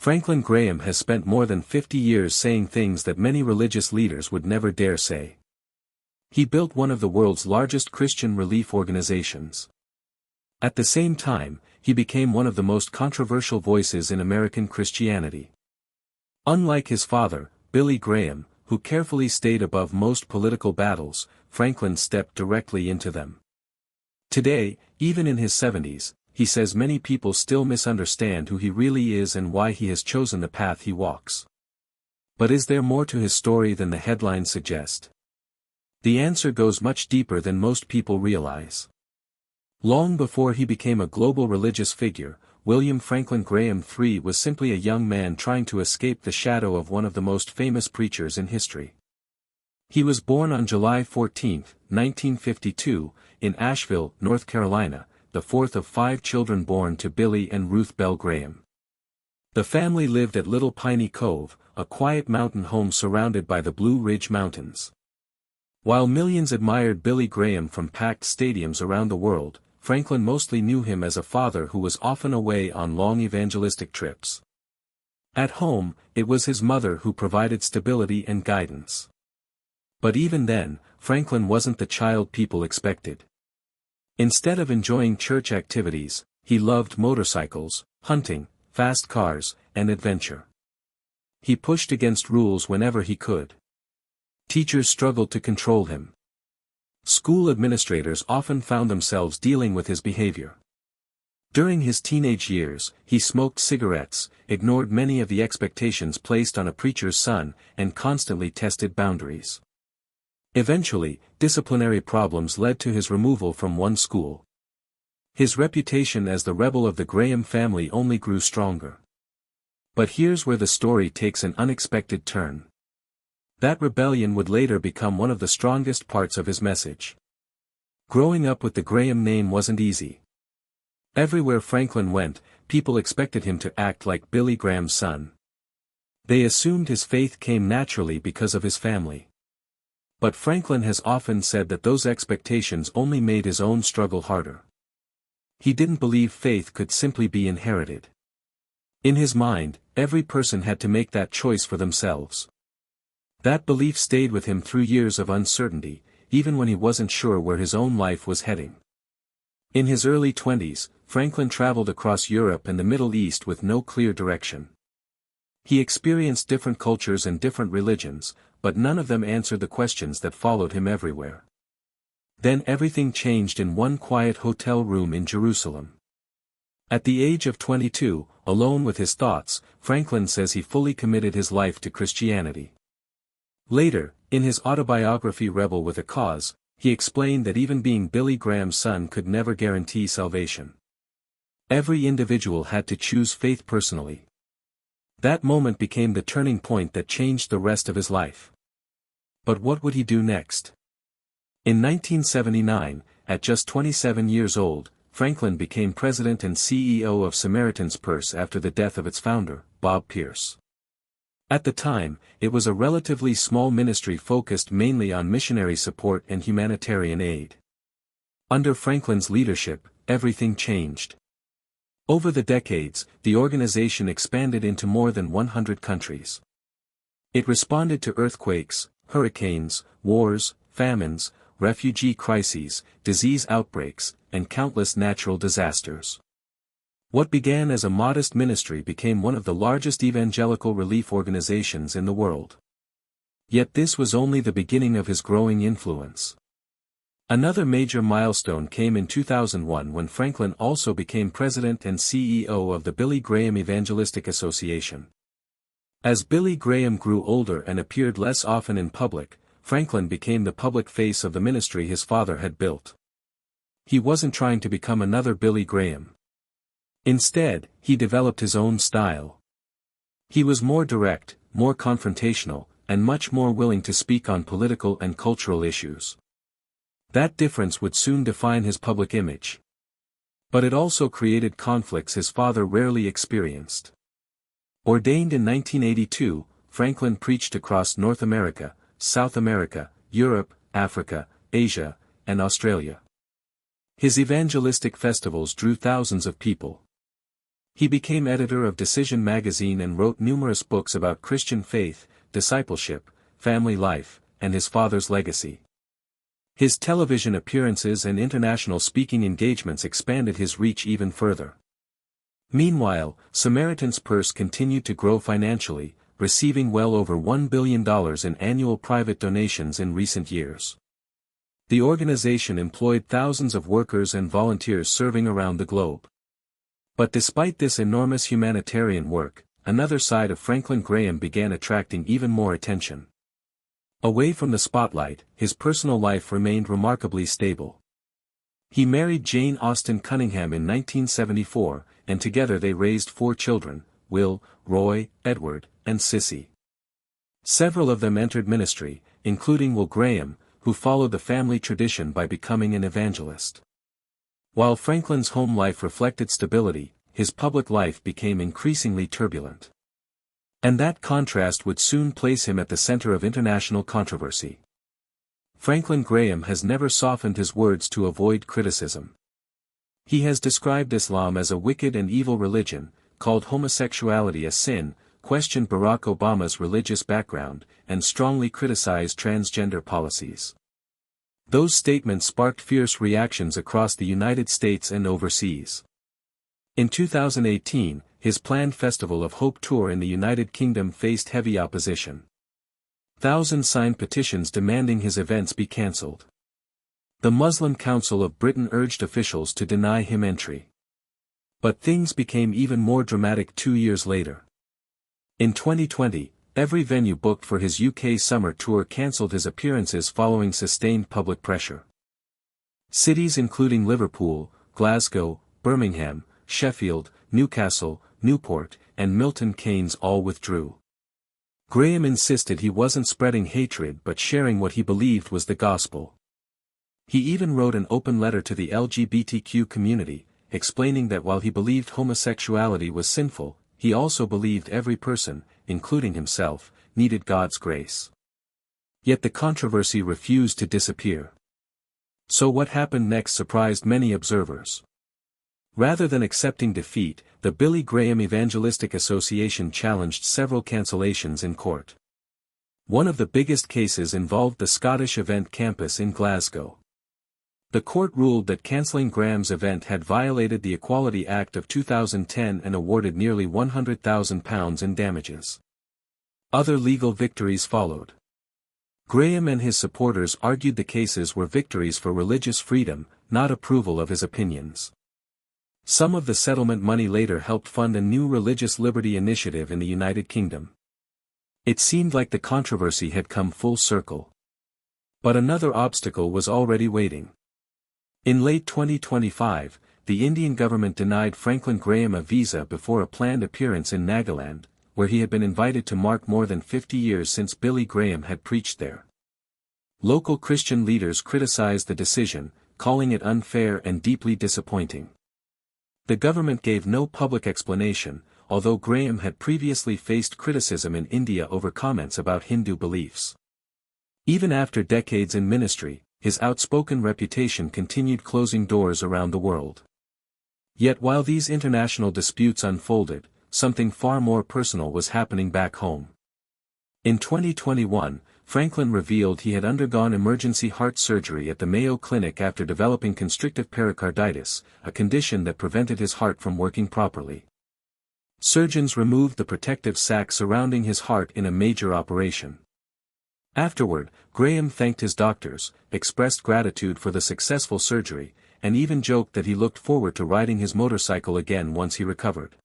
Franklin Graham has spent more than 50 years saying things that many religious leaders would never dare say. He built one of the world's largest Christian relief organizations. At the same time, he became one of the most controversial voices in American Christianity. Unlike his father, Billy Graham, who carefully stayed above most political battles, Franklin stepped directly into them. Today, even in his 70s, he says many people still misunderstand who he really is and why he has chosen the path he walks. But is there more to his story than the headlines suggest? The answer goes much deeper than most people realize. Long before he became a global religious figure, William Franklin Graham III was simply a young man trying to escape the shadow of one of the most famous preachers in history. He was born on July 14, 1952, in Asheville, North Carolina, the fourth of 5 children born to Billy and Ruth Bell Graham. The family lived at Little Piney Cove, a quiet mountain home surrounded by the Blue Ridge Mountains. While millions admired Billy Graham from packed stadiums around the world, Franklin mostly knew him as a father who was often away on long evangelistic trips. At home, it was his mother who provided stability and guidance. But even then, Franklin wasn't the child people expected. Instead of enjoying church activities, he loved motorcycles, hunting, fast cars, and adventure. He pushed against rules whenever he could. Teachers struggled to control him. School administrators often found themselves dealing with his behavior. During his teenage years, he smoked cigarettes, ignored many of the expectations placed on a preacher's son, and constantly tested boundaries. Eventually, disciplinary problems led to his removal from one school. His reputation as the rebel of the Graham family only grew stronger. But here's where the story takes an unexpected turn. That rebellion would later become one of the strongest parts of his message. Growing up with the Graham name wasn't easy. Everywhere Franklin went, people expected him to act like Billy Graham's son. They assumed his faith came naturally because of his family. But Franklin has often said that those expectations only made his own struggle harder. He didn't believe faith could simply be inherited. In his mind, every person had to make that choice for themselves. That belief stayed with him through years of uncertainty, even when he wasn't sure where his own life was heading. In his early 20s, Franklin traveled across Europe and the Middle East with no clear direction. He experienced different cultures and different religions, but none of them answered the questions that followed him everywhere. Then everything changed in one quiet hotel room in Jerusalem. At the age of 22, alone with his thoughts, Franklin says he fully committed his life to Christianity. Later, in his autobiography Rebel with a Cause, he explained that even being Billy Graham's son could never guarantee salvation. Every individual had to choose faith personally. That moment became the turning point that changed the rest of his life. But what would he do next? In 1979, at just 27 years old, Franklin became president and CEO of Samaritan's Purse after the death of its founder, Bob Pierce. At the time, it was a relatively small ministry focused mainly on missionary support and humanitarian aid. Under Franklin's leadership, everything changed. Over the decades, the organization expanded into more than 100 countries. It responded to earthquakes, hurricanes, wars, famines, refugee crises, disease outbreaks, and countless natural disasters. What began as a modest ministry became one of the largest evangelical relief organizations in the world. Yet this was only the beginning of his growing influence. Another major milestone came in 2001 when Franklin also became president and CEO of the Billy Graham Evangelistic Association. As Billy Graham grew older and appeared less often in public, Franklin became the public face of the ministry his father had built. He wasn't trying to become another Billy Graham. Instead, he developed his own style. He was more direct, more confrontational, and much more willing to speak on political and cultural issues. That difference would soon define his public image. But it also created conflicts his father rarely experienced. Ordained in 1982, Franklin preached across North America, South America, Europe, Africa, Asia, and Australia. His evangelistic festivals drew thousands of people. He became editor of Decision magazine and wrote numerous books about Christian faith, discipleship, family life, and his father's legacy. His television appearances and international speaking engagements expanded his reach even further. Meanwhile, Samaritan's Purse continued to grow financially, receiving well over $1 billion in annual private donations in recent years. The organization employed thousands of workers and volunteers serving around the globe. But despite this enormous humanitarian work, another side of Franklin Graham began attracting even more attention. Away from the spotlight, his personal life remained remarkably stable. He married Jane Austen Cunningham in 1974, and together they raised 4 children, Will, Roy, Edward, and Sissy. Several of them entered ministry, including Will Graham, who followed the family tradition by becoming an evangelist. While Franklin's home life reflected stability, his public life became increasingly turbulent. And that contrast would soon place him at the center of international controversy. Franklin Graham has never softened his words to avoid criticism. He has described Islam as a wicked and evil religion, called homosexuality a sin, questioned Barack Obama's religious background, and strongly criticized transgender policies. Those statements sparked fierce reactions across the United States and overseas. In 2018, his planned Festival of Hope tour in the United Kingdom faced heavy opposition. Thousands signed petitions demanding his events be cancelled. The Muslim Council of Britain urged officials to deny him entry. But things became even more dramatic 2 years later. In 2020, every venue booked for his UK summer tour cancelled his appearances following sustained public pressure. Cities including Liverpool, Glasgow, Birmingham, Sheffield, Newcastle, Newport, and Milton Keynes all withdrew. Graham insisted he wasn't spreading hatred but sharing what he believed was the gospel. He even wrote an open letter to the LGBTQ community, explaining that while he believed homosexuality was sinful, he also believed every person, including himself, needed God's grace. Yet the controversy refused to disappear. So what happened next surprised many observers. Rather than accepting defeat, the Billy Graham Evangelistic Association challenged several cancellations in court. One of the biggest cases involved the Scottish Event Campus in Glasgow. The court ruled that cancelling Graham's event had violated the Equality Act of 2010 and awarded nearly £100,000 in damages. Other legal victories followed. Graham and his supporters argued the cases were victories for religious freedom, not approval of his opinions. Some of the settlement money later helped fund a new religious liberty initiative in the United Kingdom. It seemed like the controversy had come full circle. But another obstacle was already waiting. In late 2025, the Indian government denied Franklin Graham a visa before a planned appearance in Nagaland, where he had been invited to mark more than 50 years since Billy Graham had preached there. Local Christian leaders criticized the decision, calling it unfair and deeply disappointing. The government gave no public explanation, although Graham had previously faced criticism in India over comments about Hindu beliefs. Even after decades in ministry, his outspoken reputation continued closing doors around the world. Yet while these international disputes unfolded, something far more personal was happening back home. In 2021, Franklin revealed he had undergone emergency heart surgery at the Mayo Clinic after developing constrictive pericarditis, a condition that prevented his heart from working properly. Surgeons removed the protective sac surrounding his heart in a major operation. Afterward, Graham thanked his doctors, expressed gratitude for the successful surgery, and even joked that he looked forward to riding his motorcycle again once he recovered.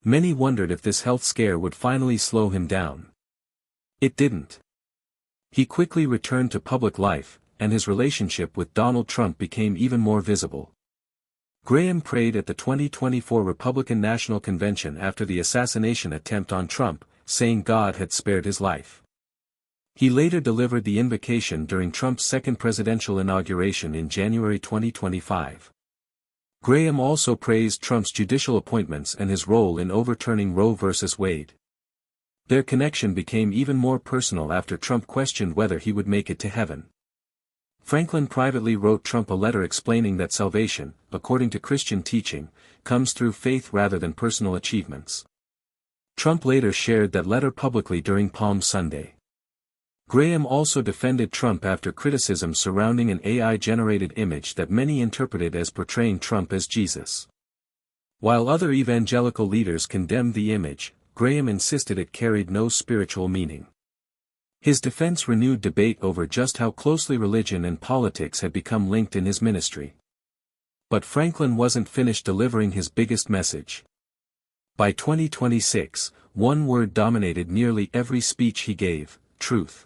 Many wondered if this health scare would finally slow him down. It didn't. He quickly returned to public life, and his relationship with Donald Trump became even more visible. Graham prayed at the 2024 Republican National Convention after the assassination attempt on Trump, saying God had spared his life. He later delivered the invocation during Trump's second presidential inauguration in January 2025. Graham also praised Trump's judicial appointments and his role in overturning Roe v. Wade. Their connection became even more personal after Trump questioned whether he would make it to heaven. Franklin privately wrote Trump a letter explaining that salvation, according to Christian teaching, comes through faith rather than personal achievements. Trump later shared that letter publicly during Palm Sunday. Graham also defended Trump after criticism surrounding an AI-generated image that many interpreted as portraying Trump as Jesus. While other evangelical leaders condemned the image, Graham insisted it carried no spiritual meaning. His defense renewed debate over just how closely religion and politics had become linked in his ministry. But Franklin wasn't finished delivering his biggest message. By 2026, one word dominated nearly every speech he gave: truth.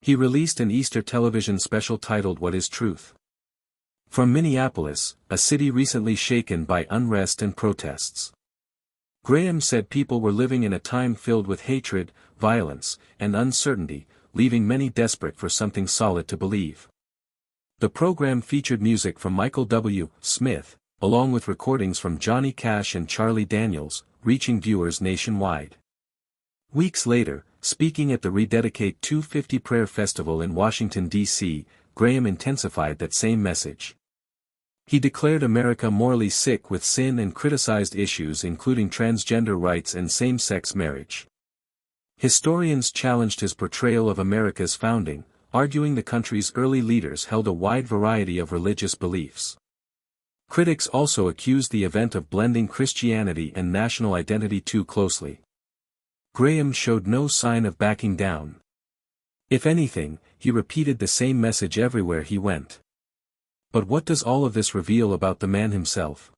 He released an Easter television special titled What is Truth? From Minneapolis, a city recently shaken by unrest and protests. Graham said people were living in a time filled with hatred, violence, and uncertainty, leaving many desperate for something solid to believe. The program featured music from Michael W. Smith, along with recordings from Johnny Cash and Charlie Daniels, reaching viewers nationwide. Weeks later, speaking at the Rededicate 250 Prayer Festival in Washington, D.C., Graham intensified that same message. He declared America morally sick with sin and criticized issues including transgender rights and same-sex marriage. Historians challenged his portrayal of America's founding, arguing the country's early leaders held a wide variety of religious beliefs. Critics also accused the event of blending Christianity and national identity too closely. Graham showed no sign of backing down. If anything, he repeated the same message everywhere he went. But what does all of this reveal about the man himself?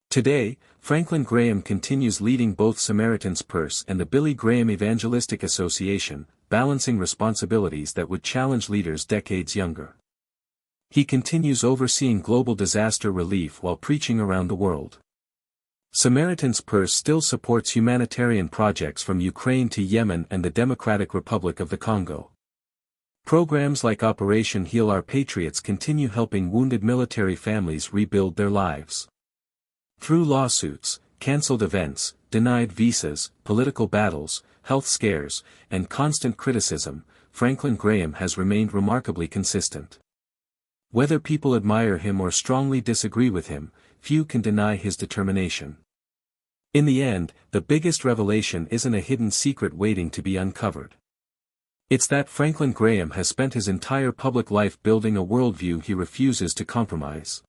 Today, Franklin Graham continues leading both Samaritan's Purse and the Billy Graham Evangelistic Association, balancing responsibilities that would challenge leaders decades younger. He continues overseeing global disaster relief while preaching around the world. Samaritan's Purse still supports humanitarian projects from Ukraine to Yemen and the Democratic Republic of the Congo. Programs like Operation Heal Our Patriots continue helping wounded military families rebuild their lives. Through lawsuits, cancelled events, denied visas, political battles, health scares, and constant criticism, Franklin Graham has remained remarkably consistent. Whether people admire him or strongly disagree with him, few can deny his determination. In the end, the biggest revelation isn't a hidden secret waiting to be uncovered. It's that Franklin Graham has spent his entire public life building a worldview he refuses to compromise.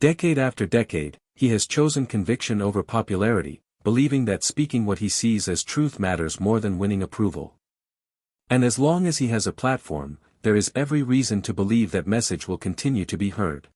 Decade after decade, he has chosen conviction over popularity, believing that speaking what he sees as truth matters more than winning approval. And as long as he has a platform, there is every reason to believe that message will continue to be heard.